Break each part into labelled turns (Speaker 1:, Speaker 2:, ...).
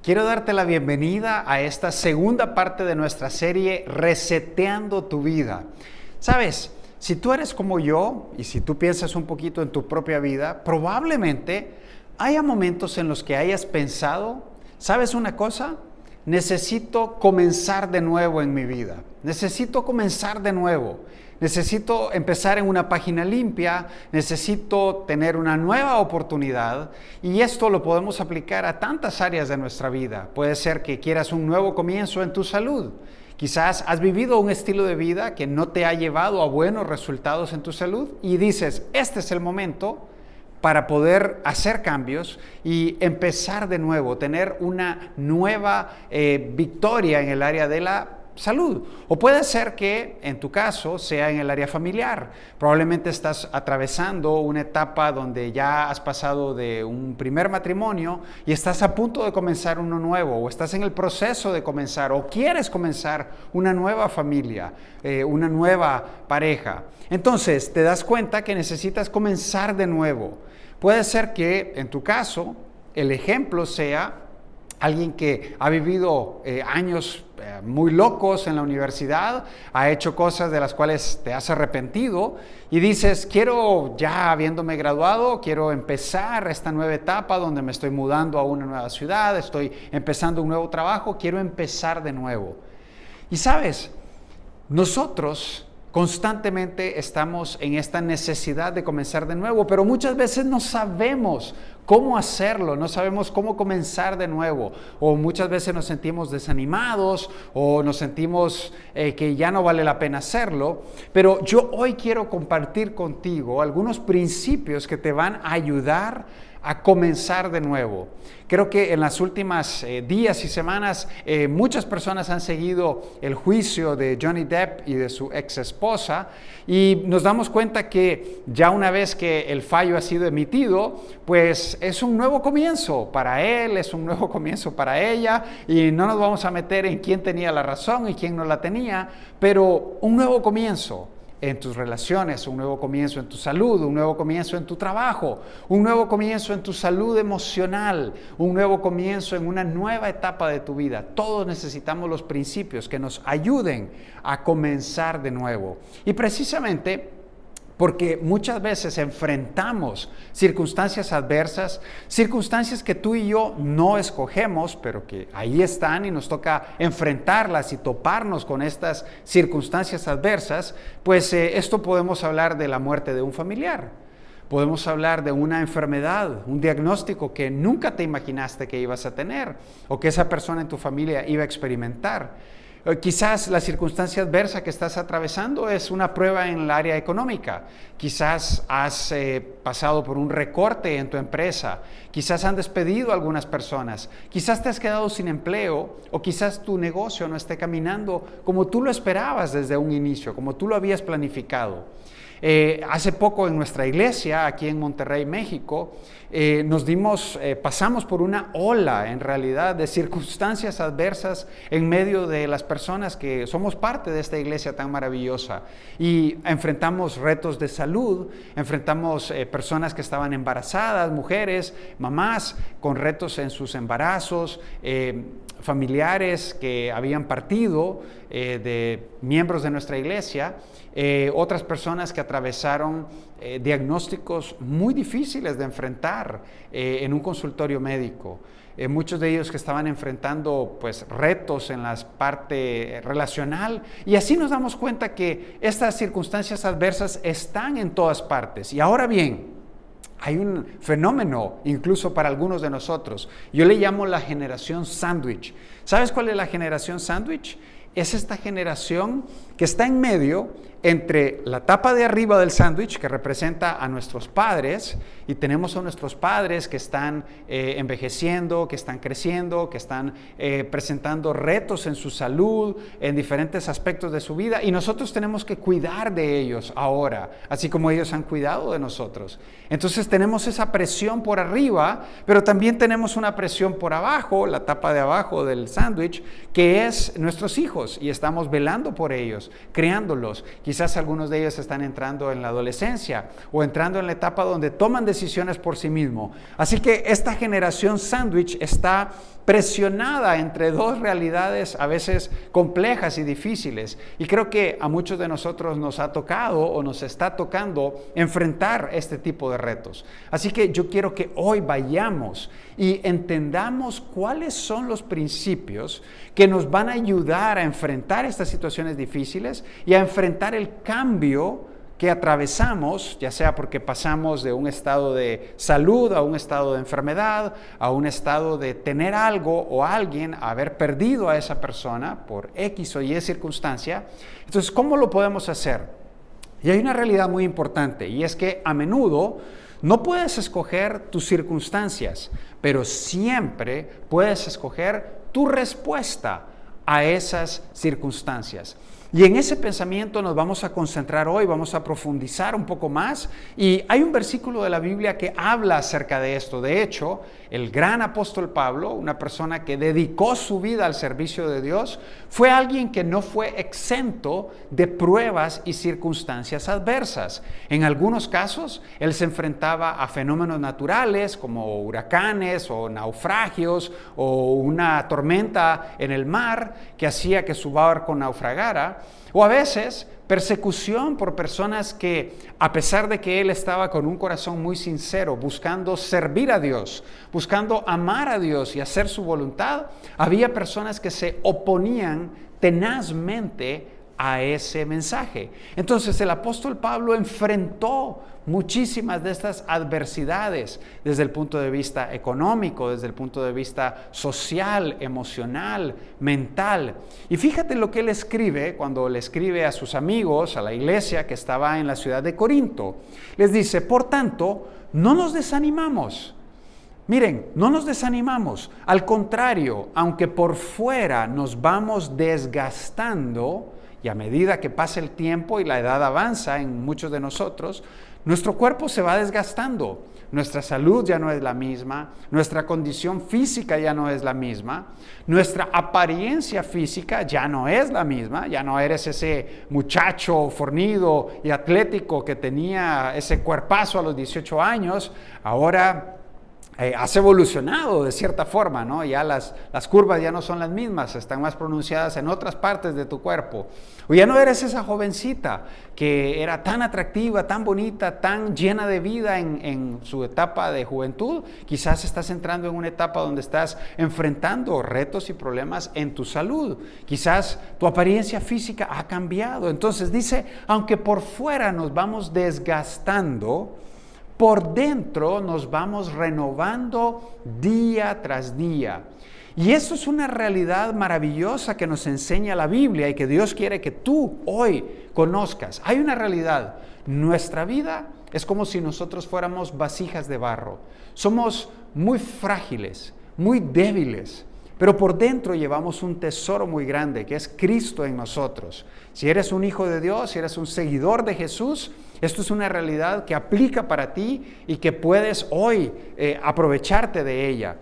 Speaker 1: Quiero darte la bienvenida a esta segunda parte de nuestra serie Reseteando tu vida. Sabes, si tú eres como yo y si tú piensas un poquito en tu propia vida, probablemente haya momentos en los que hayas pensado, ¿sabes una cosa? Necesito comenzar de nuevo en mi vida. Necesito comenzar de nuevo. Necesito empezar en una página limpia, necesito tener una nueva oportunidad y esto lo podemos aplicar a tantas áreas de nuestra vida. Puede ser que quieras un nuevo comienzo en tu salud. Quizás has vivido un estilo de vida que no te ha llevado a buenos resultados en tu salud y dices, este es el momento para poder hacer cambios y empezar de nuevo, tener una nueva victoria en el área de la salud. O puede ser que en tu caso sea en el área familiar. Probablemente estás atravesando una etapa donde ya has pasado de un primer matrimonio y estás a punto de comenzar uno nuevo, o estás en el proceso de comenzar, o quieres comenzar una nueva familia, una nueva pareja. Entonces te das cuenta que necesitas comenzar de nuevo. Puede ser que en tu caso el ejemplo sea alguien que ha vivido años muy locos en la universidad, ha hecho cosas de las cuales te has arrepentido y dices, quiero ya habiéndome graduado, quiero empezar esta nueva etapa donde me estoy mudando a una nueva ciudad, estoy empezando un nuevo trabajo, quiero empezar de nuevo. Y sabes, nosotros constantemente estamos en esta necesidad de comenzar de nuevo, pero muchas veces no sabemos cómo hacerlo, no sabemos cómo comenzar de nuevo, o muchas veces nos sentimos desanimados o nos sentimos que ya no vale la pena hacerlo, pero yo hoy quiero compartir contigo algunos principios que te van a ayudar a comenzar de nuevo. Creo que en las últimas días y semanas muchas personas han seguido el juicio de Johnny Depp y de su ex esposa y nos damos cuenta que ya una vez que el fallo ha sido emitido, pues es un nuevo comienzo para él, es un nuevo comienzo para ella y no nos vamos a meter en quién tenía la razón y quién no la tenía, pero un nuevo comienzo en tus relaciones, un nuevo comienzo en tu salud, un nuevo comienzo en tu trabajo, un nuevo comienzo en tu salud emocional, un nuevo comienzo en una nueva etapa de tu vida. Todos necesitamos los principios que nos ayuden a comenzar de nuevo. Y precisamente porque muchas veces enfrentamos circunstancias adversas, circunstancias que tú y yo no escogemos, pero que ahí están y nos toca enfrentarlas y toparnos con estas circunstancias adversas, pues esto podemos hablar de la muerte de un familiar. Podemos hablar de una enfermedad, un diagnóstico que nunca te imaginaste que ibas a tener o que esa persona en tu familia iba a experimentar. Quizás la circunstancia adversa que estás atravesando es una prueba en el área económica. Quizás has pasado por un recorte en tu empresa. Quizás han despedido a algunas personas. Quizás te has quedado sin empleo o quizás tu negocio no esté caminando como tú lo esperabas desde un inicio, como tú lo habías planificado. Hace poco en nuestra iglesia, aquí en Monterrey, México, pasamos por una ola en realidad de circunstancias adversas en medio de las personas que somos parte de esta iglesia tan maravillosa y enfrentamos retos de salud, enfrentamos personas que estaban embarazadas, mujeres, mamás con retos en sus embarazos, familiares que habían partido de miembros de nuestra iglesia, otras personas que atravesaron diagnósticos muy difíciles de enfrentar en un consultorio médico. Muchos de ellos que estaban enfrentando pues retos en la parte relacional y así nos damos cuenta que estas circunstancias adversas están en todas partes. Y ahora bien, hay un fenómeno incluso para algunos de nosotros. Yo le llamo la generación sándwich. ¿Sabes cuál es la generación sándwich? Es esta generación que está en medio entre la tapa de arriba del sándwich que representa a nuestros padres y tenemos a nuestros padres que están envejeciendo, que están creciendo, que están presentando retos en su salud, en diferentes aspectos de su vida y nosotros tenemos que cuidar de ellos ahora, así como ellos han cuidado de nosotros. Entonces tenemos esa presión por arriba, pero también tenemos una presión por abajo, la tapa de abajo del sándwich, que es nuestros hijos. hijos y estamos velando por ellos, criándolos. Quizás algunos de ellos están entrando en la adolescencia o entrando en la etapa donde toman decisiones por sí mismos. Así que esta generación sándwich está presionada entre dos realidades a veces complejas y difíciles. Y creo que a muchos de nosotros nos ha tocado o nos está tocando enfrentar este tipo de retos. Así que yo quiero que hoy vayamos y entendamos cuáles son los principios que nos van a ayudar a enfrentar estas situaciones difíciles y a enfrentar el cambio que atravesamos, ya sea porque pasamos de un estado de salud a un estado de enfermedad, a un estado de tener algo o alguien, haber perdido a esa persona por X o Y circunstancia. Entonces, ¿cómo lo podemos hacer? Y hay una realidad muy importante, y es que a menudo no puedes escoger tus circunstancias, pero siempre puedes escoger tu respuesta a esas circunstancias. Y en ese pensamiento nos vamos a concentrar hoy, vamos a profundizar un poco más. Y hay un versículo de la Biblia que habla acerca de esto. De hecho, el gran apóstol Pablo, una persona que dedicó su vida al servicio de Dios, fue alguien que no fue exento de pruebas y circunstancias adversas. En algunos casos, él se enfrentaba a fenómenos naturales como huracanes o naufragios o una tormenta en el mar que hacía que su barco naufragara. O a veces persecución por personas que, a pesar de que él estaba con un corazón muy sincero, buscando servir a Dios, buscando amar a Dios y hacer su voluntad, había personas que se oponían tenazmente a ese mensaje. Entonces el apóstol Pablo enfrentó muchísimas de estas adversidades desde el punto de vista económico, desde el punto de vista social, emocional, mental. Y fíjate lo que él escribe cuando le escribe a sus amigos, a la iglesia que estaba en la ciudad de Corinto. Les dice: por tanto, no nos desanimamos. Miren, no nos desanimamos. Al contrario, aunque por fuera nos vamos desgastando, y a medida que pasa el tiempo y la edad avanza en muchos de nosotros, nuestro cuerpo se va desgastando, nuestra salud ya no es la misma, nuestra condición física ya no es la misma, nuestra apariencia física ya no es la misma, ya no eres ese muchacho fornido y atlético que tenía ese cuerpazo a los 18 años, ahora has evolucionado de cierta forma, ¿no? Ya las curvas ya no son las mismas, están más pronunciadas en otras partes de tu cuerpo. O ya no eres esa jovencita que era tan atractiva, tan bonita, tan llena de vida en su etapa de juventud. Quizás estás entrando en una etapa donde estás enfrentando retos y problemas en tu salud. Quizás tu apariencia física ha cambiado. Entonces dice, aunque por fuera nos vamos desgastando, por dentro nos vamos renovando día tras día. Y eso es una realidad maravillosa que nos enseña la Biblia y que Dios quiere que tú hoy conozcas. Hay una realidad. Nuestra vida es como si nosotros fuéramos vasijas de barro. Somos muy frágiles, muy débiles, pero por dentro llevamos un tesoro muy grande que es Cristo en nosotros. Si eres un hijo de Dios, si eres un seguidor de Jesús, esto es una realidad que aplica para ti y que puedes hoy aprovecharte de ella.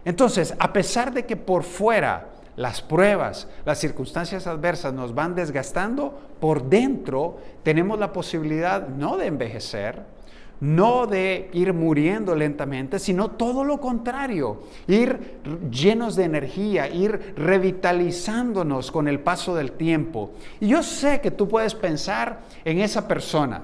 Speaker 1: Entonces, a pesar de que por fuera las pruebas, las circunstancias adversas nos van desgastando, por dentro tenemos la posibilidad no de envejecer, no de ir muriendo lentamente, sino todo lo contrario, ir llenos de energía, ir revitalizándonos con el paso del tiempo. Y yo sé que tú puedes pensar en esa persona.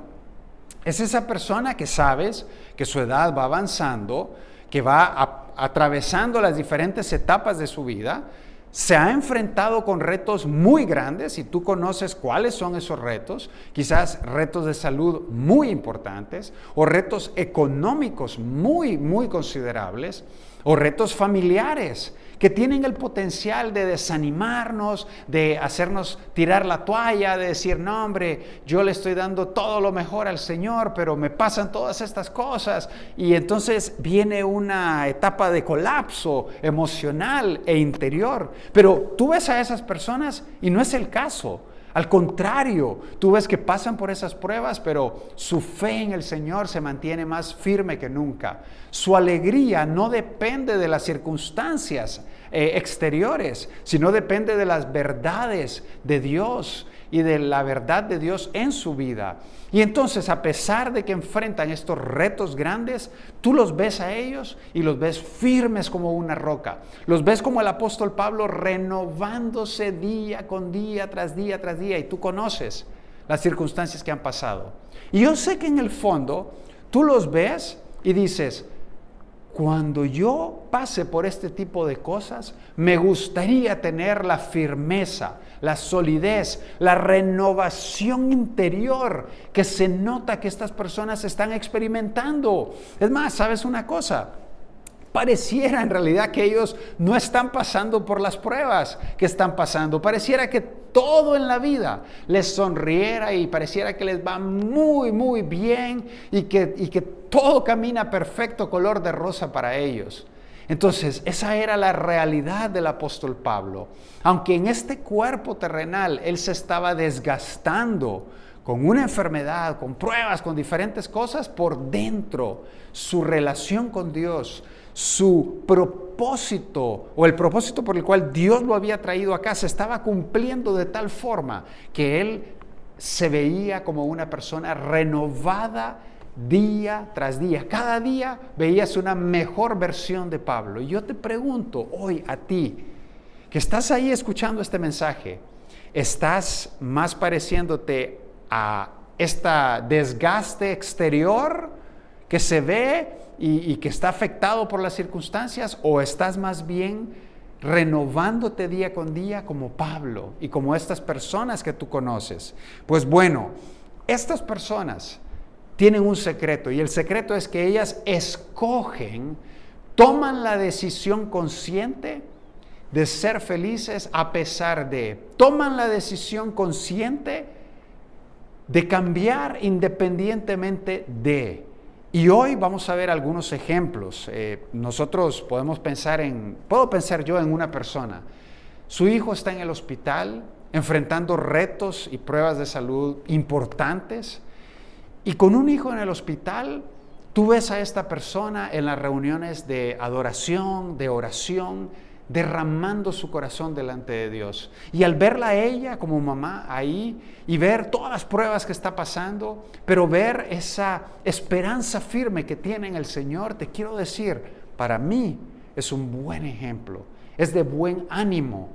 Speaker 1: Es esa persona que sabes que su edad va avanzando, que va atravesando las diferentes etapas de su vida, se ha enfrentado con retos muy grandes y tú conoces cuáles son esos retos, quizás retos de salud muy importantes o retos económicos muy, muy considerables o retos familiares que tienen el potencial de desanimarnos, de hacernos tirar la toalla, de decir, no hombre, yo le estoy dando todo lo mejor al Señor, pero me pasan todas estas cosas. Y entonces viene una etapa de colapso emocional e interior. Pero tú ves a esas personas y no es el caso. Al contrario, tú ves que pasan por esas pruebas, pero su fe en el Señor se mantiene más firme que nunca. Su alegría no depende de las circunstancias exteriores, sino depende de las verdades de Dios y de la verdad de Dios en su vida. Y entonces, a pesar de que enfrentan estos retos grandes, tú los ves a ellos y los ves firmes como una roca. Los ves como el apóstol Pablo renovándose día con día, tras día, tras día. Y tú conoces las circunstancias que han pasado. Y yo sé que en el fondo, tú los ves y dices, cuando yo pase por este tipo de cosas, me gustaría tener la firmeza, la solidez, la renovación interior que se nota que estas personas están experimentando. Es más, ¿sabes una cosa? Pareciera en realidad que ellos no están pasando por las pruebas que están pasando. Pareciera que todo en la vida les sonriera y pareciera que les va muy, muy bien y que todo camina perfecto color de rosa para ellos. Entonces, esa era la realidad del apóstol Pablo. Aunque en este cuerpo terrenal él se estaba desgastando con una enfermedad, con pruebas, con diferentes cosas, por dentro, su relación con Dios, su propósito o el propósito por el cual Dios lo había traído acá se estaba cumpliendo de tal forma que él se veía como una persona renovada día tras día. Cada día veías una mejor versión de Pablo. Y yo te pregunto hoy a ti, que estás ahí escuchando este mensaje, ¿estás más pareciéndote a este desgaste exterior que se ve y que está afectado por las circunstancias, o estás más bien renovándote día con día como Pablo y como estas personas que tú conoces? Pues bueno, estas personas tienen un secreto, y el secreto es que ellas escogen, toman la decisión consciente de ser felices a pesar de, toman la decisión consciente de cambiar independientemente de. Y hoy vamos a ver algunos ejemplos. Nosotros puedo pensar yo en una persona. Su hijo está en el hospital enfrentando retos y pruebas de salud importantes. Y con un hijo en el hospital, tú ves a esta persona en las reuniones de adoración, de oración, derramando su corazón delante de Dios. Y al verla a ella como mamá ahí y ver todas las pruebas que está pasando, pero ver esa esperanza firme que tiene en el Señor, te quiero decir, para mí es un buen ejemplo, es de buen ánimo,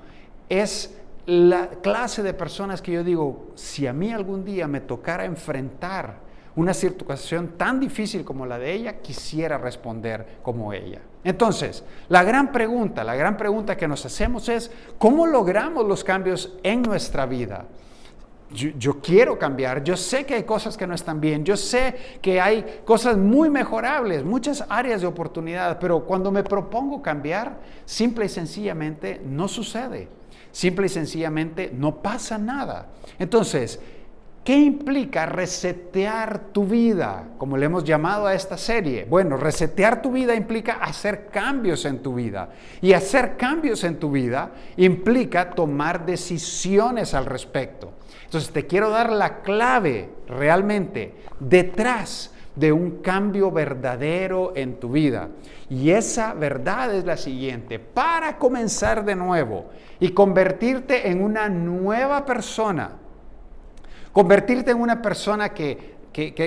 Speaker 1: es la clase de personas que yo digo, si a mí algún día me tocara enfrentar una situación tan difícil como la de ella, quisiera responder como ella. Entonces, la gran pregunta que nos hacemos es, ¿cómo logramos los cambios en nuestra vida? Yo quiero cambiar, yo sé que hay cosas que no están bien, yo sé que hay cosas muy mejorables, muchas áreas de oportunidad, pero cuando me propongo cambiar, simple y sencillamente no sucede, simple y sencillamente no pasa nada. Entonces, ¿qué implica resetear tu vida? Como le hemos llamado a esta serie. Bueno, resetear tu vida implica hacer cambios en tu vida. Y hacer cambios en tu vida implica tomar decisiones al respecto. Entonces, te quiero dar la clave realmente detrás de un cambio verdadero en tu vida. Y esa verdad es la siguiente: para comenzar de nuevo y convertirte en una nueva persona, convertirte en una persona que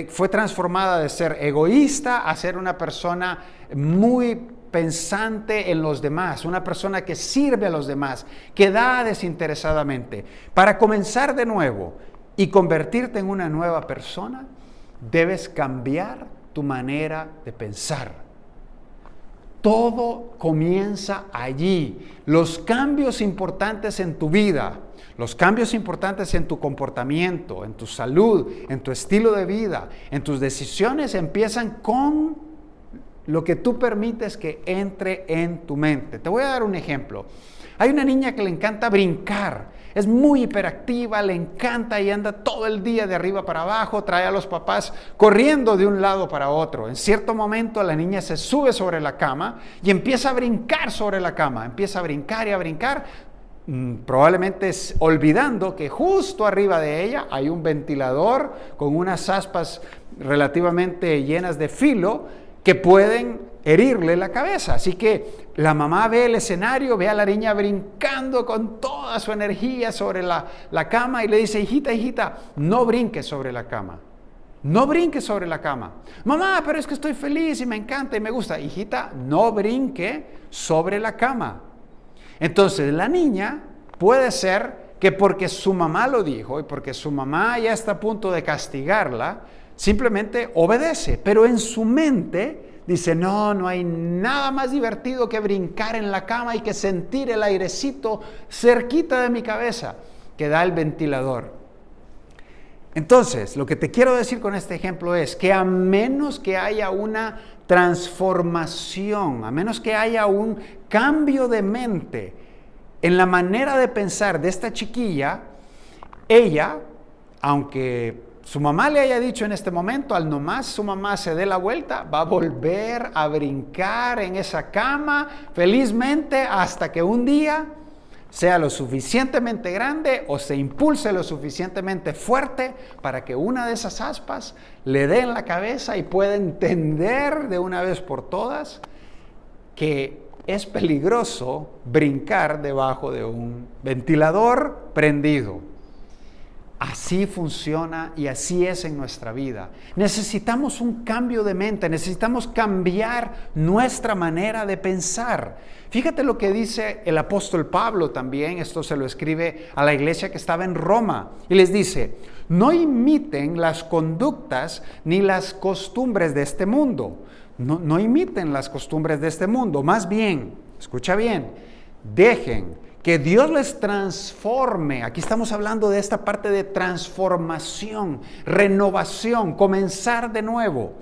Speaker 1: fue transformada de ser egoísta a ser una persona muy pensante en los demás, una persona que sirve a los demás, que da desinteresadamente. Para comenzar de nuevo y convertirte en una nueva persona, debes cambiar tu manera de pensar. Todo comienza allí. Los cambios importantes en tu vida, los cambios importantes en tu comportamiento, en tu salud, en tu estilo de vida, en tus decisiones, empiezan con lo que tú permites que entre en tu mente. Te voy a dar un ejemplo. Hay una niña que le encanta brincar, es muy hiperactiva, le encanta y anda todo el día de arriba para abajo, trae a los papás corriendo de un lado para otro. En cierto momento la niña se sube sobre la cama y empieza a brincar sobre la cama, empieza a brincar y a brincar. probablemente olvidando que justo arriba de ella hay un ventilador con unas aspas relativamente llenas de filo que pueden herirle la cabeza. Así que la mamá ve el escenario, ve a la niña brincando con toda su energía sobre la cama y le dice, hijita, no brinques sobre la cama. No brinques sobre la cama. Mamá, pero es que estoy feliz y me encanta y me gusta. Hijita, no brinque sobre la cama. Entonces la niña puede ser que porque su mamá lo dijo y porque su mamá ya está a punto de castigarla, simplemente obedece, pero en su mente dice, no hay nada más divertido que brincar en la cama y que sentir el airecito cerquita de mi cabeza que da el ventilador. Entonces, lo que te quiero decir con este ejemplo es que a menos que haya una transformación, a menos que haya un cambio de mente en la manera de pensar de esta chiquilla, ella, aunque su mamá le haya dicho en este momento, al nomás su mamá se dé la vuelta, va a volver a brincar en esa cama felizmente hasta que un día sea lo suficientemente grande o se impulse lo suficientemente fuerte para que una de esas aspas le dé en la cabeza y pueda entender de una vez por todas que es peligroso brincar debajo de un ventilador prendido. Así funciona y así es en nuestra vida. Necesitamos un cambio de mente, necesitamos cambiar nuestra manera de pensar. Fíjate lo que dice el apóstol Pablo también, esto se lo escribe a la iglesia que estaba en Roma, y les dice, no imiten las conductas ni las costumbres de este mundo. No imiten las costumbres de este mundo, más bien, escucha bien, dejen que Dios les transforme. Aquí estamos hablando de esta parte de transformación, renovación, comenzar de nuevo.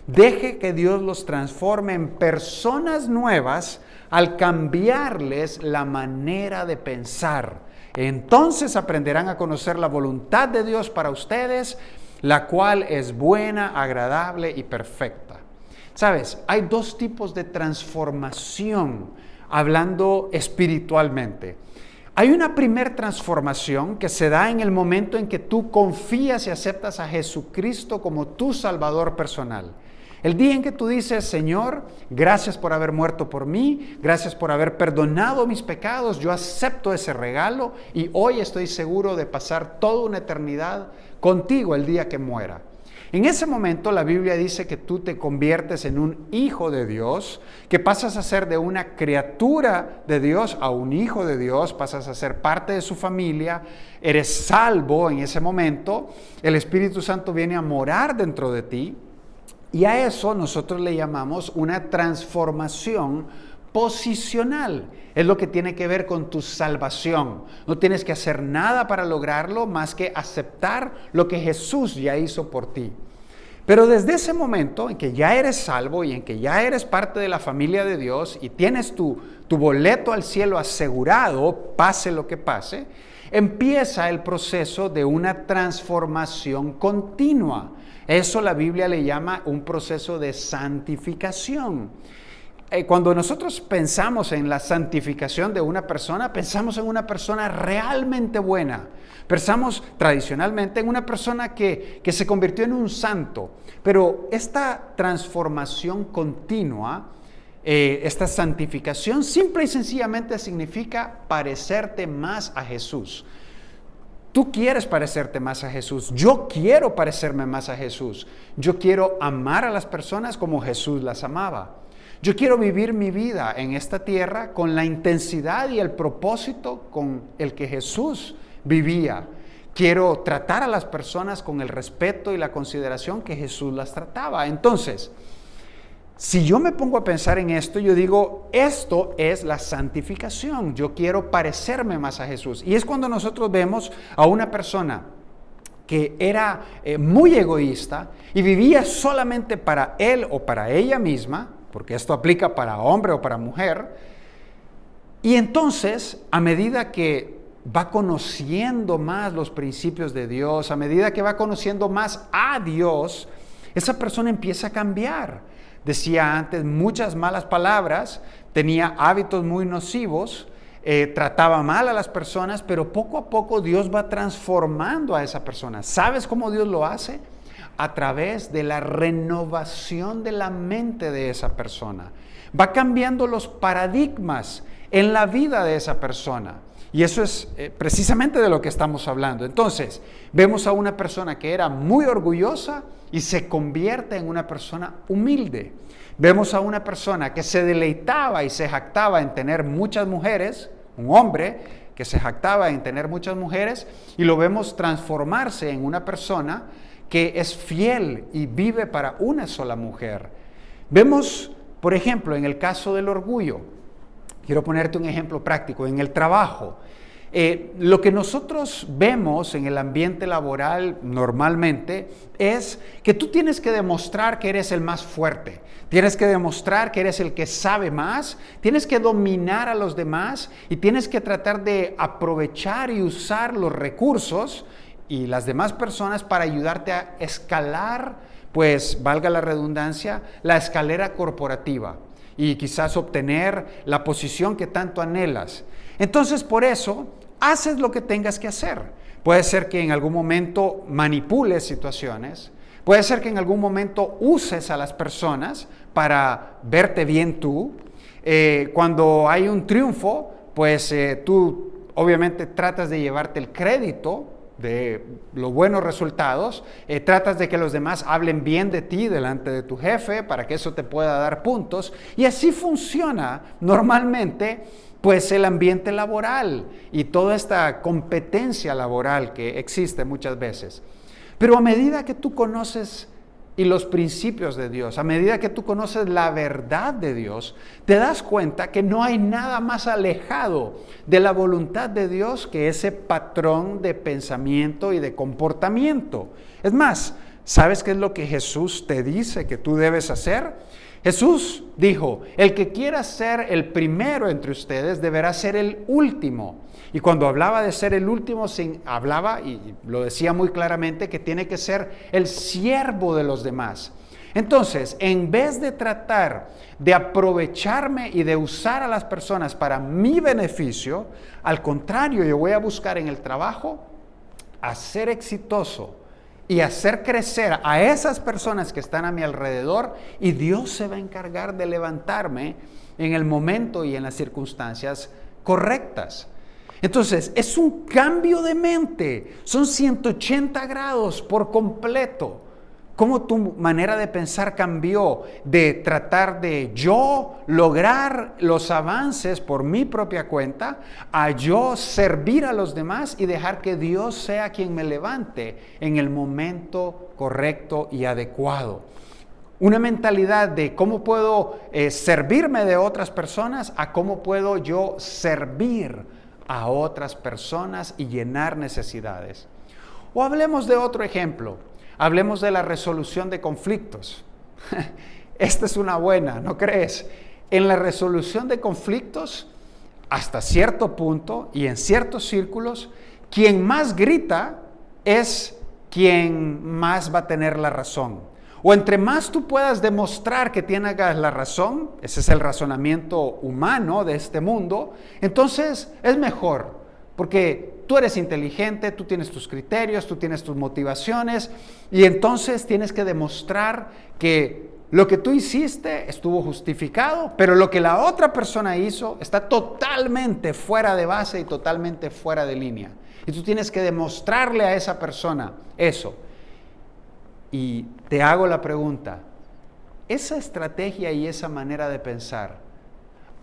Speaker 1: Deje que Dios los transforme en personas nuevas al cambiarles la manera de pensar. Entonces aprenderán a conocer la voluntad de Dios para ustedes, la cual es buena, agradable y perfecta. ¿Sabes? Hay dos tipos de transformación hablando espiritualmente. Hay una primera transformación que se da en el momento en que tú confías y aceptas a Jesucristo como tu Salvador personal. El día en que tú dices, Señor, gracias por haber muerto por mí, gracias por haber perdonado mis pecados, yo acepto ese regalo y hoy estoy seguro de pasar toda una eternidad contigo el día que muera. En ese momento la Biblia dice que tú te conviertes en un hijo de Dios, que pasas a ser de una criatura de Dios a un hijo de Dios, pasas a ser parte de su familia, eres salvo en ese momento, el Espíritu Santo viene a morar dentro de ti y a eso nosotros le llamamos una transformación posicional. Es lo que tiene que ver con tu salvación. No tienes que hacer nada para lograrlo más que aceptar lo que Jesús ya hizo por ti. Pero desde ese momento en que ya eres salvo y en que ya eres parte de la familia de Dios y tienes tu boleto al cielo asegurado, pase lo que pase, empieza el proceso de una transformación continua. Eso la Biblia le llama un proceso de santificación. Cuando nosotros pensamos en la santificación de una persona, pensamos en una persona realmente buena. Pensamos tradicionalmente en una persona que se convirtió en un santo. Pero esta transformación continua, esta santificación, simple y sencillamente significa parecerte más a Jesús. Tú quieres parecerte más a Jesús. Yo quiero parecerme más a Jesús. Yo quiero amar a las personas como Jesús las amaba. Yo quiero vivir mi vida en esta tierra con la intensidad y el propósito con el que Jesús vivía. Quiero tratar a las personas con el respeto y la consideración que Jesús las trataba. Entonces, si yo me pongo a pensar en esto, yo digo, esto es la santificación. Yo quiero parecerme más a Jesús. Y es cuando nosotros vemos a una persona que era muy egoísta y vivía solamente para él o para ella misma, porque esto aplica para hombre o para mujer, y entonces, a medida que va conociendo más los principios de Dios, a medida que va conociendo más a Dios, esa persona empieza a cambiar. Decía antes muchas malas palabras, tenía hábitos muy nocivos, trataba mal a las personas, pero poco a poco Dios va transformando a esa persona. ¿Sabes cómo Dios lo hace? A través de la renovación de la mente de esa persona. Va cambiando los paradigmas en la vida de esa persona. Y eso es precisamente de lo que estamos hablando. Entonces, vemos a una persona que era muy orgullosa y se convierte en una persona humilde. Vemos a una persona que se deleitaba y se jactaba en tener muchas mujeres, un hombre que se jactaba en tener muchas mujeres, y lo vemos transformarse en una persona que es fiel y vive para una sola mujer. Vemos, por ejemplo, en el caso del orgullo, quiero ponerte un ejemplo práctico, en el trabajo. Lo que nosotros vemos en el ambiente laboral normalmente es que tú tienes que demostrar que eres el más fuerte, tienes que demostrar que eres el que sabe más, tienes que dominar a los demás y tienes que tratar de aprovechar y usar los recursos y las demás personas para ayudarte a escalar, pues valga la redundancia, la escalera corporativa y quizás obtener la posición que tanto anhelas. Entonces, por eso, haces lo que tengas que hacer. Puede ser que en algún momento manipules situaciones, puede ser que en algún momento uses a las personas para verte bien tú. Cuando hay un triunfo, pues tú obviamente tratas de llevarte el crédito de los buenos resultados, tratas de que los demás hablen bien de ti delante de tu jefe para que eso te pueda dar puntos, y así funciona normalmente pues el ambiente laboral y toda esta competencia laboral que existe muchas veces. Pero a medida que tú conoces y los principios de Dios, a medida que tú conoces la verdad de Dios, te das cuenta que no hay nada más alejado de la voluntad de Dios que ese patrón de pensamiento y de comportamiento. Es más, ¿sabes qué es lo que Jesús te dice que tú debes hacer? Jesús dijo, el que quiera ser el primero entre ustedes deberá ser el último. Y cuando hablaba de ser el último, hablaba, y lo decía muy claramente, que tiene que ser el siervo de los demás. Entonces, en vez de tratar de aprovecharme y de usar a las personas para mi beneficio, al contrario, yo voy a buscar en el trabajo a ser exitoso y hacer crecer a esas personas que están a mi alrededor, y Dios se va a encargar de levantarme en el momento y en las circunstancias correctas. Entonces, es un cambio de mente, son 180 grados por completo. Cómo tu manera de pensar cambió de tratar de yo lograr los avances por mi propia cuenta a yo servir a los demás y dejar que Dios sea quien me levante en el momento correcto y adecuado. Una mentalidad de cómo puedo servirme de otras personas a cómo puedo yo servir a otras personas y llenar necesidades. O hablemos de otro ejemplo. Hablemos de la resolución de conflictos. Esta es una buena, ¿no crees? En la resolución de conflictos, hasta cierto punto y en ciertos círculos, quien más grita es quien más va a tener la razón. O entre más tú puedas demostrar que tienes la razón, ese es el razonamiento humano de este mundo, entonces es mejor. Porque tú eres inteligente, tú tienes tus criterios, tú tienes tus motivaciones, y entonces tienes que demostrar que lo que tú hiciste estuvo justificado, pero lo que la otra persona hizo está totalmente fuera de base y totalmente fuera de línea. Y tú tienes que demostrarle a esa persona eso. Y te hago la pregunta, esa estrategia y esa manera de pensar,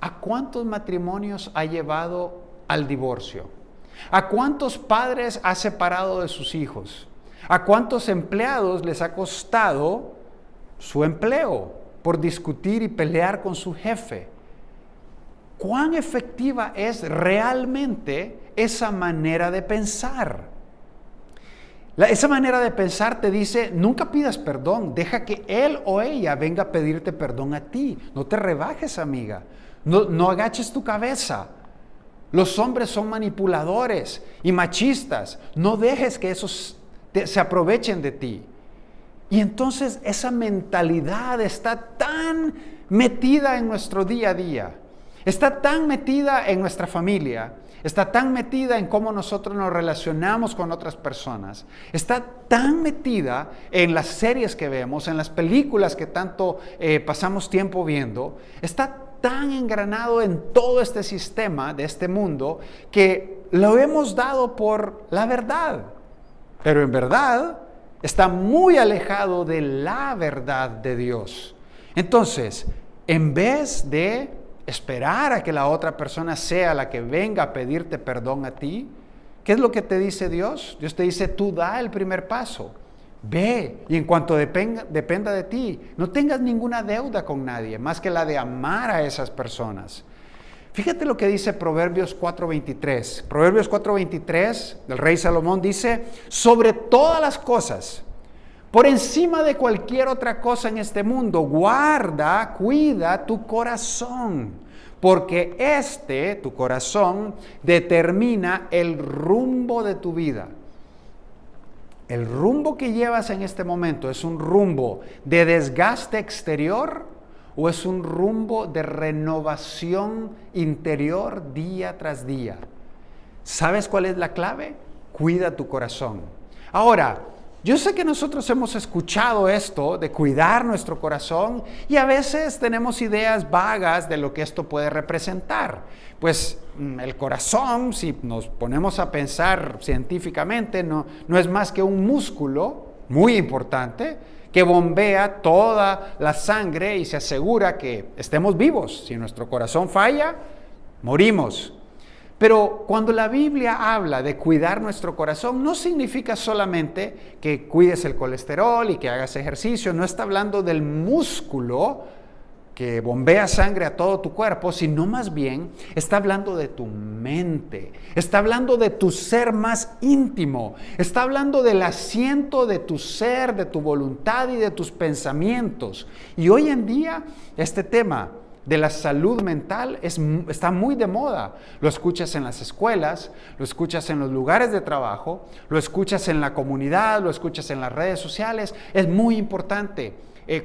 Speaker 1: ¿a cuántos matrimonios ha llevado al divorcio? ¿A cuántos padres ha separado de sus hijos? ¿A cuántos empleados les ha costado su empleo por discutir y pelear con su jefe? ¿Cuán efectiva es realmente esa manera de pensar? Esa manera de pensar te dice, nunca pidas perdón, deja que él o ella venga a pedirte perdón a ti. No te rebajes, amiga, no agaches tu cabeza. Los hombres son manipuladores y machistas. No dejes que esos se aprovechen de ti. Y entonces esa mentalidad está tan metida en nuestro día a día. Está tan metida en nuestra familia, está tan metida en cómo nosotros nos relacionamos con otras personas, está tan metida en las series que vemos, en las películas que tanto pasamos tiempo viendo, está tan engranado en todo este sistema de este mundo que lo hemos dado por la verdad. Pero en verdad está muy alejado de la verdad de Dios. Entonces, en vez de esperar a que la otra persona sea la que venga a pedirte perdón a ti, ¿qué es lo que te dice Dios? Dios te dice, tú da el primer paso. Ve, y en cuanto dependa de ti, no tengas ninguna deuda con nadie, más que la de amar a esas personas. Fíjate lo que dice Proverbios 4:23. Proverbios 4:23, del rey Salomón dice, sobre todas las cosas, por encima de cualquier otra cosa en este mundo, cuida tu corazón, porque tu corazón, determina el rumbo de tu vida. El rumbo que llevas en este momento, ¿es un rumbo de desgaste exterior o es un rumbo de renovación interior día tras día? ¿Sabes cuál es la clave? Cuida tu corazón. Ahora, yo sé que nosotros hemos escuchado esto de cuidar nuestro corazón y a veces tenemos ideas vagas de lo que esto puede representar. Pues el corazón, si nos ponemos a pensar científicamente, no es más que un músculo muy importante que bombea toda la sangre y se asegura que estemos vivos. Si nuestro corazón falla, morimos. Pero cuando la Biblia habla de cuidar nuestro corazón, no significa solamente que cuides el colesterol y que hagas ejercicio. No está hablando del músculo que bombea sangre a todo tu cuerpo, sino más bien está hablando de tu mente, está hablando de tu ser más íntimo, está hablando del asiento de tu ser, de tu voluntad y de tus pensamientos. Y hoy en día este tema de la salud mental está muy de moda. Lo escuchas en las escuelas, lo escuchas en los lugares de trabajo, lo escuchas en la comunidad, lo escuchas en las redes sociales. Es muy importante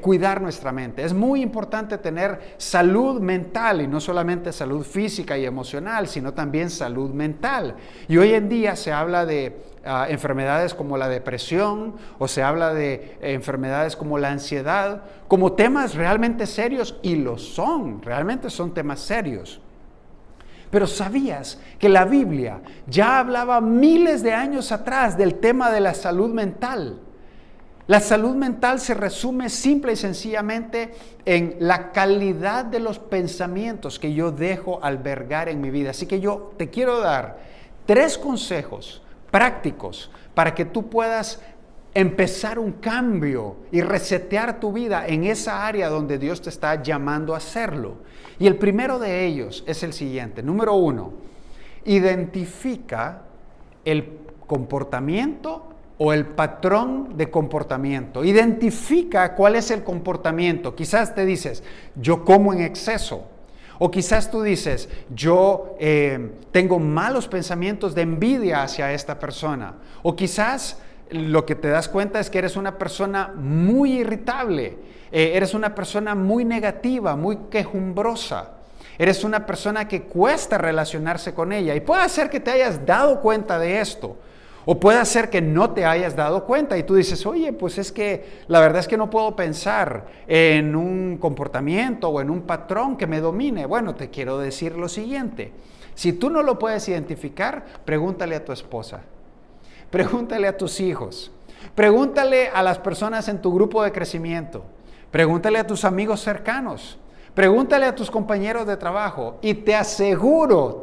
Speaker 1: cuidar nuestra mente. Es muy importante tener salud mental y no solamente salud física y emocional, sino también salud mental. Y hoy en día se habla de enfermedades como la depresión o se habla de enfermedades como la ansiedad, como temas realmente serios, y lo son, realmente son temas serios. Pero ¿sabías que la Biblia ya hablaba miles de años atrás del tema de la salud mental? La salud mental se resume simple y sencillamente en la calidad de los pensamientos que yo dejo albergar en mi vida. Así que yo te quiero dar 3 consejos prácticos para que tú puedas empezar un cambio y resetear tu vida en esa área donde Dios te está llamando a hacerlo. Y el primero de ellos es el siguiente. Número 1, identifica el comportamiento o el patrón de comportamiento. Identifica cuál es el comportamiento. Quizás te dices, yo como en exceso. O quizás tú dices, yo tengo malos pensamientos de envidia hacia esta persona. O quizás lo que te das cuenta es que eres una persona muy irritable. Eres una persona muy negativa, muy quejumbrosa. Eres una persona que cuesta relacionarse con ella. Y puede ser que te hayas dado cuenta de esto. O puede ser que no te hayas dado cuenta y tú dices, oye, pues es que la verdad es que no puedo pensar en un comportamiento o en un patrón que me domine. Bueno, te quiero decir lo siguiente. Si tú no lo puedes identificar, pregúntale a tu esposa. Pregúntale a tus hijos. Pregúntale a las personas en tu grupo de crecimiento. Pregúntale a tus amigos cercanos. Pregúntale a tus compañeros de trabajo y te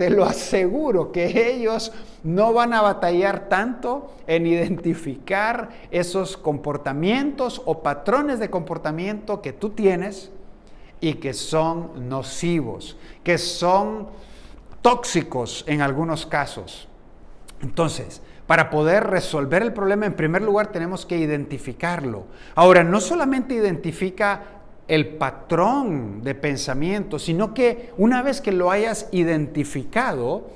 Speaker 1: lo aseguro, que ellos no van a batallar tanto en identificar esos comportamientos o patrones de comportamiento que tú tienes y que son nocivos, que son tóxicos en algunos casos. Entonces, para poder resolver el problema, en primer lugar tenemos que identificarlo. Ahora, no solamente identifica el patrón de pensamiento, sino que una vez que lo hayas identificado,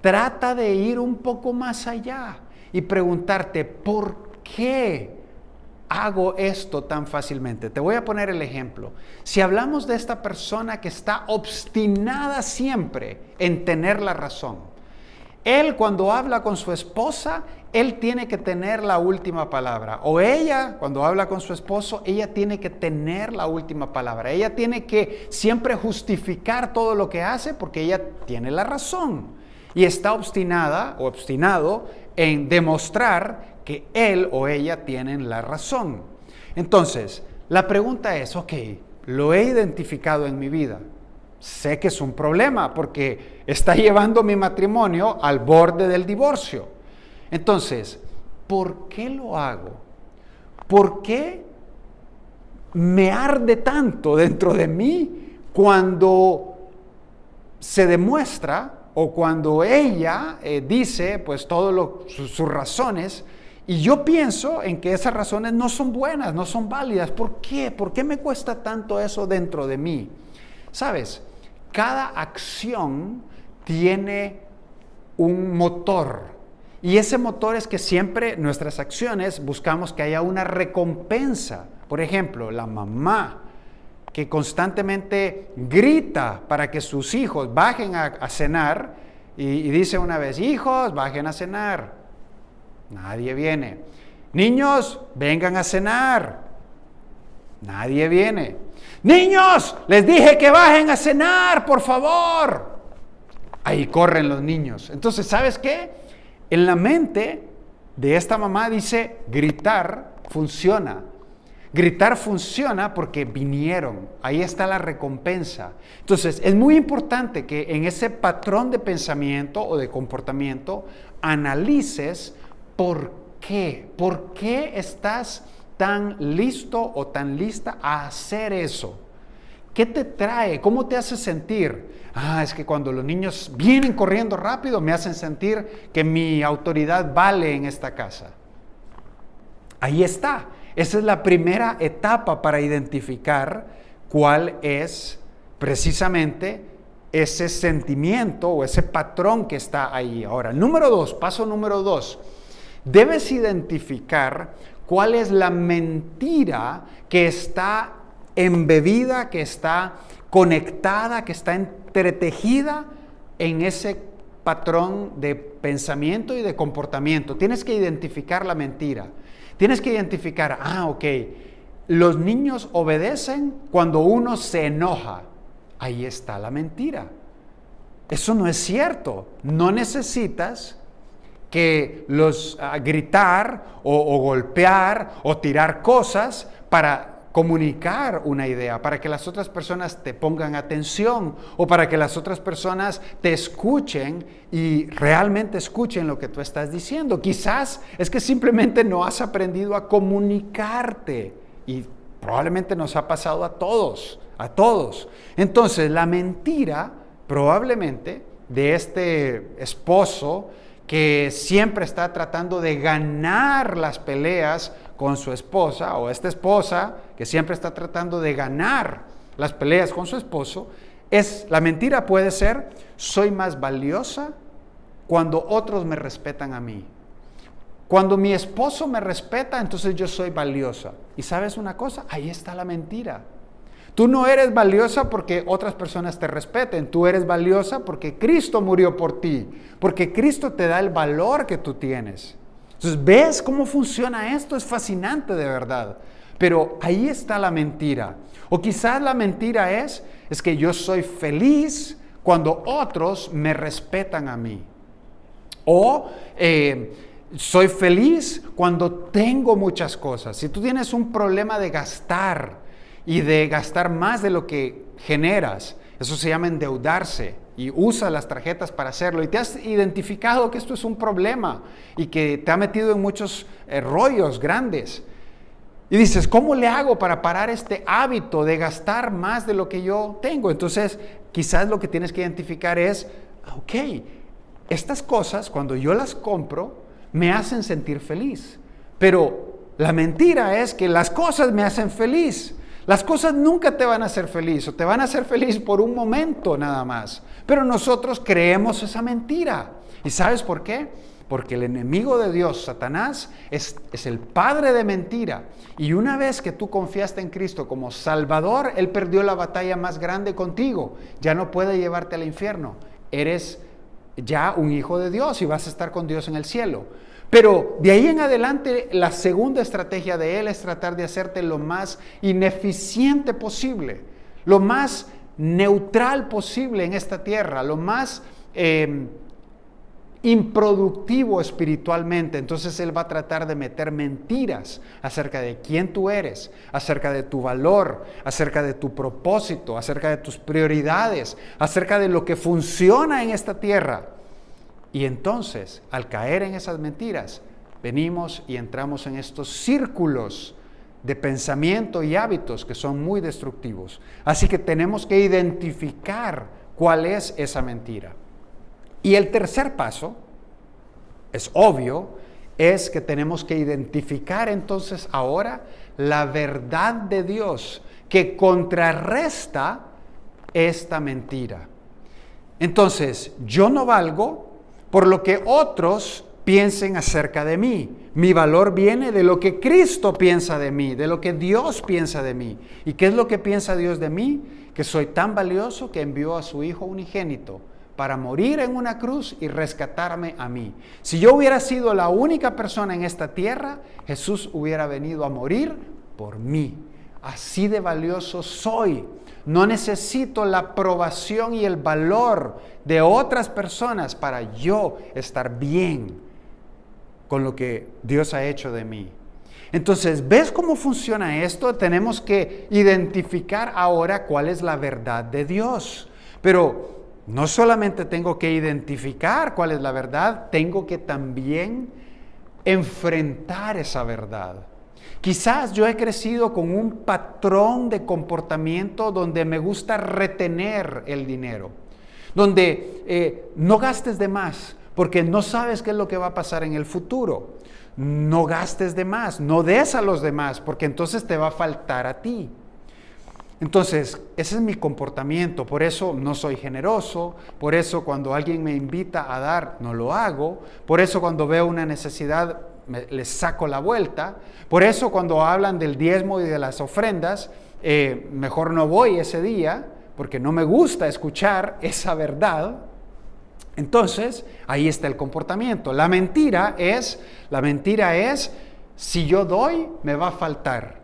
Speaker 1: trata de ir un poco más allá y preguntarte, ¿por qué hago esto tan fácilmente? Te voy a poner el ejemplo. Si hablamos de esta persona que está obstinada siempre en tener la razón, él cuando habla con su esposa, él tiene que tener la última palabra. O ella, cuando habla con su esposo, ella tiene que tener la última palabra. Ella tiene que siempre justificar todo lo que hace porque ella tiene la razón. Y está obstinada o obstinado en demostrar que él o ella tienen la razón. Entonces, la pregunta es, ok, lo he identificado en mi vida. Sé que es un problema porque está llevando mi matrimonio al borde del divorcio. Entonces, ¿por qué lo hago? ¿Por qué me arde tanto dentro de mí cuando se demuestra o cuando ella dice pues todas sus razones y yo pienso en que esas razones no son buenas, no son válidas? ¿Por qué? ¿Por qué me cuesta tanto eso dentro de mí? ¿Sabes? Cada acción tiene un motor y ese motor es que siempre nuestras acciones buscamos que haya una recompensa. Por ejemplo, la mamá que constantemente grita para que sus hijos bajen a cenar y dice una vez, hijos, bajen a cenar. Nadie viene. Niños, vengan a cenar. Nadie viene. Niños, les dije que bajen a cenar, por favor. Ahí corren los niños. Entonces, ¿sabes qué? En la mente de esta mamá dice, gritar funciona. Gritar funciona porque vinieron. Ahí está la recompensa. Entonces, es muy importante que en ese patrón de pensamiento o de comportamiento analices por qué. ¿Por qué estás tan listo o tan lista a hacer eso? ¿Qué te trae? ¿Cómo te hace sentir? Es que cuando los niños vienen corriendo rápido me hacen sentir que mi autoridad vale en esta casa. Ahí está. Esa es la primera etapa para identificar cuál es precisamente ese sentimiento o ese patrón que está ahí. Ahora, paso número 2. Debes identificar cuál es la mentira que está embebida, que está conectada, que está entretejida en ese patrón de pensamiento y de comportamiento. Tienes que identificar la mentira. Tienes que identificar, ok, los niños obedecen cuando uno se enoja. Ahí está la mentira. Eso no es cierto. No necesitas que gritar o golpear o tirar cosas para comunicar una idea, para que las otras personas te pongan atención o para que las otras personas te escuchen y realmente escuchen lo que tú estás diciendo. Quizás es que simplemente no has aprendido a comunicarte y probablemente nos ha pasado a todos. Entonces, la mentira probablemente de este esposo que siempre está tratando de ganar las peleas con su esposa, o esta esposa que siempre está tratando de ganar las peleas con su esposo, la mentira puede ser, soy más valiosa cuando otros me respetan a mí. Cuando mi esposo me respeta, entonces yo soy valiosa. ¿Y sabes una cosa? Ahí está la mentira. Tú no eres valiosa porque otras personas te respeten. Tú eres valiosa porque Cristo murió por ti. Porque Cristo te da el valor que tú tienes. Entonces, ¿ves cómo funciona esto? Es fascinante de verdad. Pero ahí está la mentira. O quizás la mentira es que yo soy feliz cuando otros me respetan a mí. O soy feliz cuando tengo muchas cosas. Si tú tienes un problema de gastar y de gastar más de lo que generas, eso se llama endeudarse y usa las tarjetas para hacerlo y te has identificado que esto es un problema y que te ha metido en muchos rollos grandes y dices, ¿cómo le hago para parar este hábito de gastar más de lo que yo tengo? Entonces, quizás lo que tienes que identificar es, ok, estas cosas cuando yo las compro me hacen sentir feliz, pero la mentira es que las cosas me hacen feliz. Las cosas nunca te van a hacer feliz o te van a hacer feliz por un momento nada más. Pero nosotros creemos esa mentira. ¿Y sabes por qué? porque el enemigo de Dios, Satanás, es el padre de mentira. Y una vez que tú confiaste en Cristo como Salvador, Él perdió la batalla más grande contigo. Ya no puede llevarte al infierno. Eres ya un hijo de Dios y vas a estar con Dios en el cielo. Pero de ahí en adelante, la segunda estrategia de Él es tratar de hacerte lo más ineficiente posible, lo más neutral posible en esta tierra, lo más improductivo espiritualmente. Entonces Él va a tratar de meter mentiras acerca de quién tú eres, acerca de tu valor, acerca de tu propósito, acerca de tus prioridades, acerca de lo que funciona en esta tierra. Y entonces, al caer en esas mentiras, venimos y entramos en estos círculos de pensamiento y hábitos que son muy destructivos. Así que tenemos que identificar cuál es esa mentira. Y el tercer paso, es obvio, es que tenemos que identificar entonces ahora la verdad de Dios que contrarresta esta mentira. Entonces, yo no valgo por lo que otros piensen acerca de mí. Mi valor viene de lo que Cristo piensa de mí, de lo que Dios piensa de mí. ¿Y qué es lo que piensa Dios de mí? Que soy tan valioso que envió a su Hijo unigénito para morir en una cruz y rescatarme a mí. Si yo hubiera sido la única persona en esta tierra, Jesús hubiera venido a morir por mí. Así de valioso soy. No necesito la aprobación y el valor de otras personas para yo estar bien con lo que Dios ha hecho de mí. Entonces, ¿ves cómo funciona esto? Tenemos que identificar ahora cuál es la verdad de Dios. Pero no solamente tengo que identificar cuál es la verdad, tengo que también enfrentar esa verdad. Quizás yo he crecido con un patrón de comportamiento donde me gusta retener el dinero, donde no gastes de más, porque no sabes qué es lo que va a pasar en el futuro. No gastes de más, no des a los demás, porque entonces te va a faltar a ti. Entonces, ese es mi comportamiento, por eso no soy generoso, por eso cuando alguien me invita a dar, no lo hago, por eso cuando veo una necesidad, les saco la vuelta, por eso cuando hablan del diezmo y de las ofrendas, mejor no voy ese día, porque no me gusta escuchar esa verdad. Entonces, ahí está el comportamiento. La mentira es, si yo doy, me va a faltar.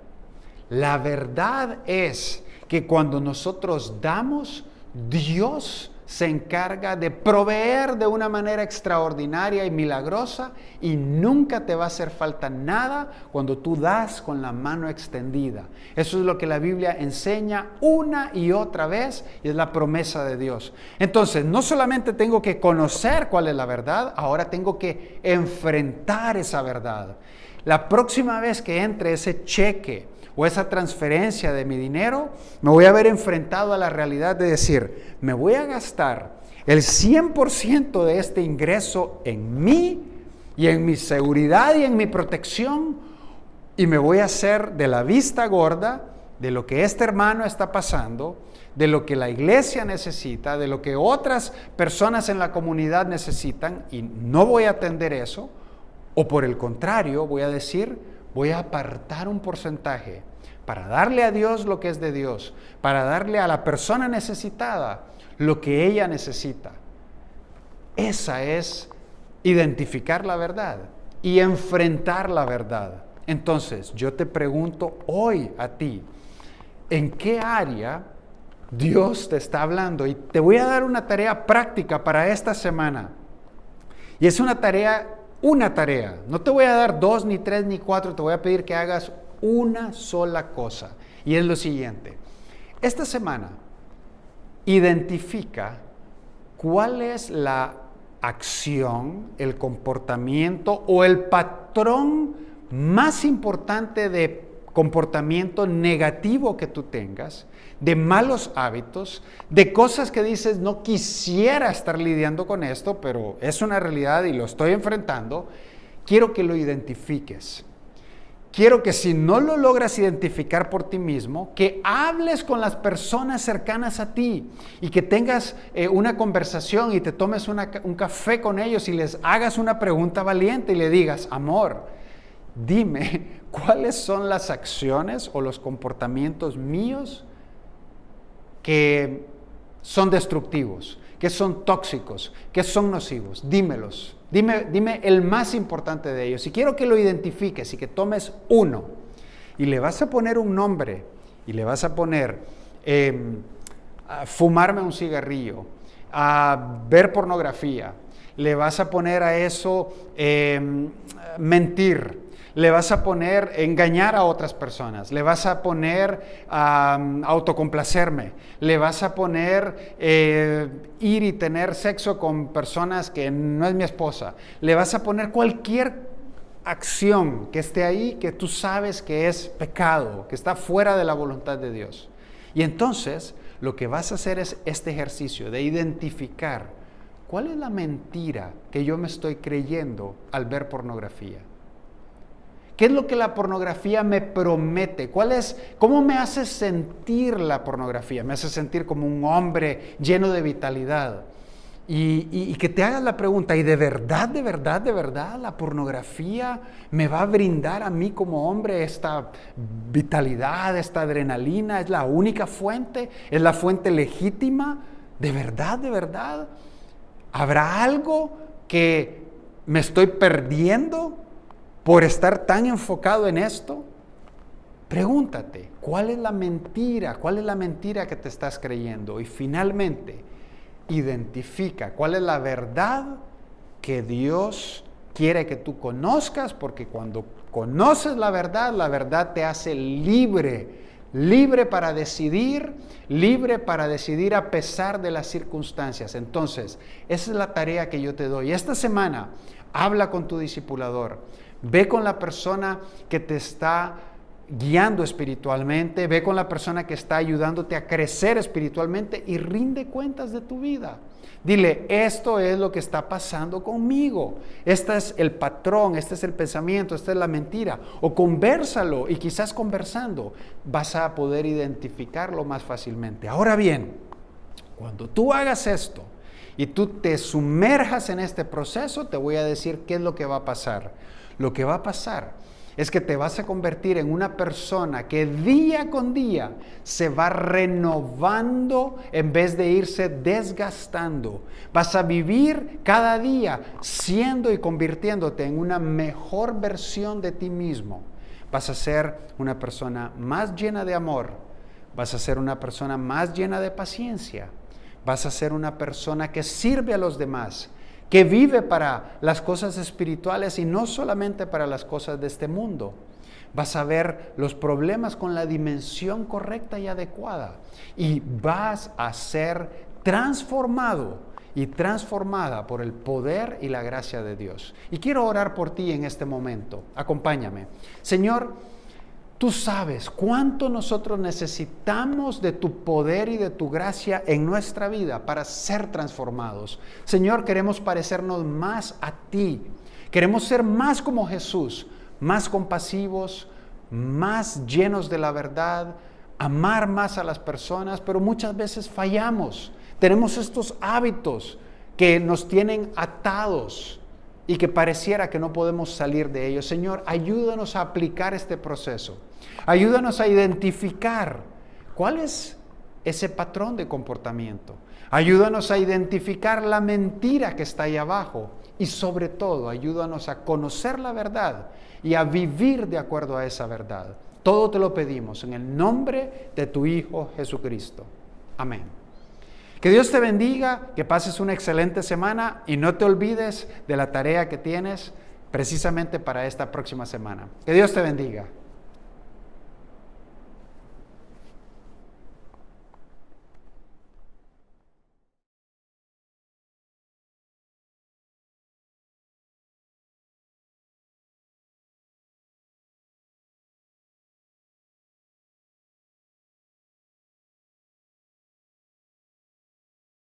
Speaker 1: La verdad es que cuando nosotros damos, Dios se encarga de proveer de una manera extraordinaria y milagrosa y nunca te va a hacer falta nada cuando tú das con la mano extendida. Eso es lo que la Biblia enseña una y otra vez y es la promesa de Dios. Entonces, no solamente tengo que conocer cuál es la verdad, ahora tengo que enfrentar esa verdad. La próxima vez que entre ese cheque o esa transferencia de mi dinero, me voy a ver enfrentado a la realidad de decir, me voy a gastar el 100% de este ingreso en mí y en mi seguridad y en mi protección, y me voy a hacer de la vista gorda de lo que este hermano está pasando, de lo que la iglesia necesita, de lo que otras personas en la comunidad necesitan, y no voy a atender eso, o por el contrario, voy a decir, voy a apartar un porcentaje para darle a Dios lo que es de Dios, para darle a la persona necesitada lo que ella necesita. Esa es identificar la verdad y enfrentar la verdad. Entonces, yo te pregunto hoy a ti, ¿en qué área Dios te está hablando? Y te voy a dar una tarea práctica para esta semana. Y es una tarea. No te voy a dar 2, ni 3, ni 4, te voy a pedir que hagas una sola cosa. Y es lo siguiente. Esta semana, identifica cuál es la acción, el comportamiento o el patrón más importante de comportamiento negativo que tú tengas, de malos hábitos, de cosas que dices, no quisiera estar lidiando con esto, pero es una realidad y lo estoy enfrentando. Quiero que lo identifiques quiero que si no lo logras identificar por ti mismo, que hables con las personas cercanas a ti y que tengas una conversación y te tomes un café con ellos y les hagas una pregunta valiente y le digas, amor, dime, ¿cuáles son las acciones o los comportamientos míos que son destructivos, que son tóxicos, que son nocivos? Dímelos. Dime el más importante de ellos. Y quiero que lo identifiques y que tomes uno. Y le vas a poner un nombre. Y le vas a poner fumarme un cigarrillo, a ver pornografía. Le vas a poner a eso mentir. Le vas a poner engañar a otras personas, le vas a poner autocomplacerme, le vas a poner ir y tener sexo con personas que no es mi esposa, le vas a poner cualquier acción que esté ahí que tú sabes que es pecado, que está fuera de la voluntad de Dios. Y entonces lo que vas a hacer es este ejercicio de identificar cuál es la mentira que yo me estoy creyendo al ver pornografía. ¿Qué es lo que la pornografía me promete? ¿Cómo me hace sentir la pornografía? Me hace sentir como un hombre lleno de vitalidad. Y que te hagas la pregunta, ¿y de verdad la pornografía me va a brindar a mí como hombre esta vitalidad, esta adrenalina? ¿Es la única fuente? ¿Es la fuente legítima? ¿De verdad? ¿Habrá algo que me estoy perdiendo por estar tan enfocado en esto? Pregúntate, ¿cuál es la mentira? ¿Cuál es la mentira que te estás creyendo? Y finalmente, identifica cuál es la verdad que Dios quiere que tú conozcas, porque cuando conoces la verdad te hace libre para decidir a pesar de las circunstancias. Entonces, esa es la tarea que yo te doy. Esta semana, habla con tu discipulador. Ve con la persona que te está guiando espiritualmente, ve con la persona que está ayudándote a crecer espiritualmente y rinde cuentas de tu vida. Dile, esto es lo que está pasando conmigo, este es el patrón, este es el pensamiento, esta es la mentira. O convérsalo y quizás conversando vas a poder identificarlo más fácilmente. Ahora bien, cuando tú hagas esto y tú te sumerjas en este proceso, te voy a decir qué es lo que va a pasar. Lo que va a pasar es que te vas a convertir en una persona que día con día se va renovando en vez de irse desgastando. Vas a vivir cada día siendo y convirtiéndote en una mejor versión de ti mismo. Vas a ser una persona más llena de amor. Vas a ser una persona más llena de paciencia. Vas a ser una persona que sirve a los demás, que vive para las cosas espirituales y no solamente para las cosas de este mundo. Vas a ver los problemas con la dimensión correcta y adecuada y vas a ser transformado y transformada por el poder y la gracia de Dios. Y quiero orar por ti en este momento. Acompáñame. Señor, tú sabes cuánto nosotros necesitamos de tu poder y de tu gracia en nuestra vida para ser transformados. Señor, queremos parecernos más a ti. Queremos ser más como Jesús, más compasivos, más llenos de la verdad, amar más a las personas, pero muchas veces fallamos. Tenemos estos hábitos que nos tienen atados y que pareciera que no podemos salir de ellos. Señor, ayúdanos a aplicar este proceso. Ayúdanos a identificar cuál es ese patrón de comportamiento. Ayúdanos a identificar la mentira que está ahí abajo. Y sobre todo, ayúdanos a conocer la verdad y a vivir de acuerdo a esa verdad. Todo te lo pedimos en el nombre de tu Hijo Jesucristo. Amén. Que Dios te bendiga, que pases una excelente semana y no te olvides de la tarea que tienes precisamente para esta próxima semana. Que Dios te bendiga.